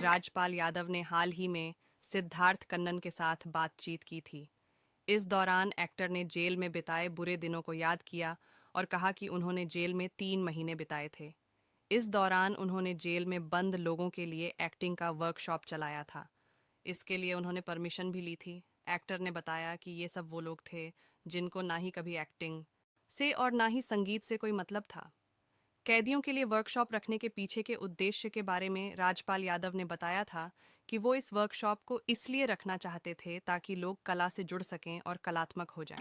राजपाल यादव ने हाल ही में सिद्धार्थ कन्नन के साथ बातचीत की थी। इस दौरान एक्टर ने जेल में बिताए बुरे दिनों को याद किया और कहा कि उन्होंने जेल में 3 महीने बिताए थे। इस दौरान उन्होंने जेल में बंद लोगों के लिए एक्टिंग का वर्कशॉप चलाया था। इसके लिए उन्होंने परमिशन भी ली थी। एक्टर ने बताया कि ये सब वो लोग थे जिनको ना ही कभी एक्टिंग से और ना ही संगीत से कोई मतलब था। कैदियों के लिए वर्कशॉप रखने के पीछे के उद्देश्य के बारे में राजपाल यादव ने बताया था कि वो इस वर्कशॉप को इसलिए रखना चाहते थे ताकि लोग कला से जुड़ सकें और कलात्मक हो जाएं।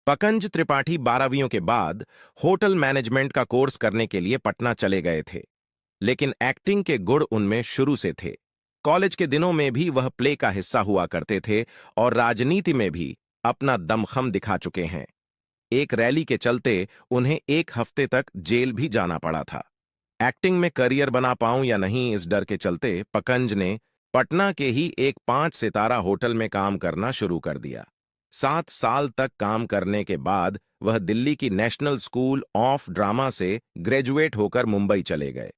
पंकज त्रिपाठी 12वीं के बाद होटल मैनेजमेंट का कोर्स करने के लिए पटना चले गए थे, लेकिन एक्टिंग के गुण उनमें शुरू से थे। कॉलेज के दिनों में भी वह प्ले का हिस्सा हुआ करते थे और राजनीति में भी अपना दमखम दिखा चुके हैं। एक रैली के चलते उन्हें 1 हफ्ते तक जेल भी जाना पड़ा था। एक्टिंग में करियर बना पाऊं या नहीं, इस डर के चलते पंकज ने पटना के ही एक 5 सितारा होटल में काम करना शुरू कर दिया। 7 साल तक काम करने के बाद वह दिल्ली की नेशनल स्कूल ऑफ ड्रामा से ग्रेजुएट होकर मुंबई चले गए।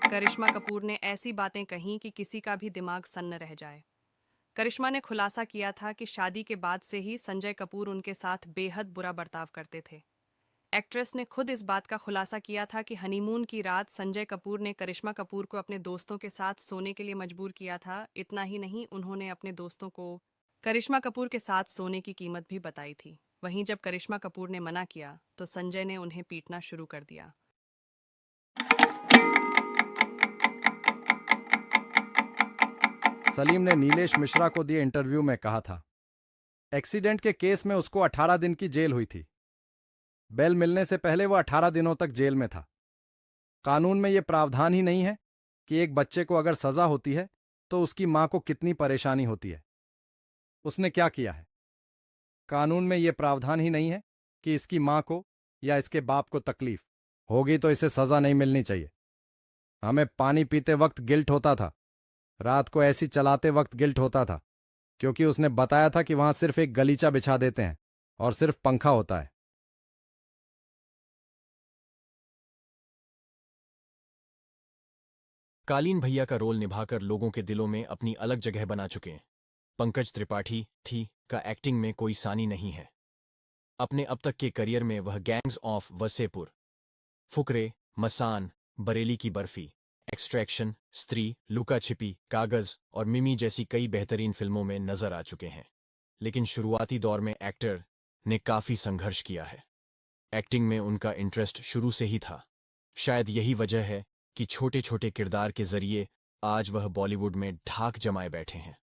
करिश्मा कपूर ने ऐसी बातें कहीं कि किसी का भी दिमाग सन्न रह जाए। करिश्मा ने खुलासा किया था कि शादी के बाद से ही संजय कपूर उनके साथ बेहद बुरा बर्ताव करते थे। एक्ट्रेस ने खुद इस बात का खुलासा किया था कि हनीमून की रात संजय कपूर ने करिश्मा कपूर को अपने दोस्तों के साथ सोने के लिए मजबूर किया था। इतना ही नहीं, उन्होंने अपने दोस्तों को करिश्मा कपूर के साथ सोने की कीमत भी बताई थी। वहीं जब करिश्मा कपूर ने मना किया तो संजय ने उन्हें पीटना शुरू कर दिया। सलीम ने नीलेश मिश्रा को दिए इंटरव्यू में कहा था, एक्सीडेंट के केस में उसको 18 दिन की जेल हुई थी। बेल मिलने से पहले वह 18 दिनों तक जेल में था। कानून में यह प्रावधान ही नहीं है कि एक बच्चे को अगर सजा होती है तो उसकी मां को कितनी परेशानी होती है। उसने क्या किया है? कानून में यह प्रावधान ही नहीं है कि इसकी मां को या इसके बाप को तकलीफ होगी तो इसे सजा नहीं मिलनी चाहिए। हमें पानी पीते वक्त गिल्ट होता था, रात को ऐसी चलाते वक्त गिल्ट होता था, क्योंकि उसने बताया था कि वहां सिर्फ एक गलीचा बिछा देते हैं और सिर्फ पंखा होता है। कालीन भैया का रोल निभाकर लोगों के दिलों में अपनी अलग जगह बना चुके हैं। पंकज त्रिपाठी थी का एक्टिंग में कोई सानी नहीं है। अपने अब तक के करियर में वह गैंग्स ऑफ वसेपुर, फुकरे, मसान, बरेली की बर्फी, एक्सट्रैक्शन, स्त्री, लुका छिपी, कागज और मिमी जैसी कई बेहतरीन फिल्मों में नजर आ चुके हैं। लेकिन शुरुआती दौर में एक्टर ने काफी संघर्ष किया है। एक्टिंग में उनका इंटरेस्ट शुरू से ही था। शायद यही वजह है कि छोटे छोटे किरदार के जरिए आज वह बॉलीवुड में ढाक जमाए बैठे हैं।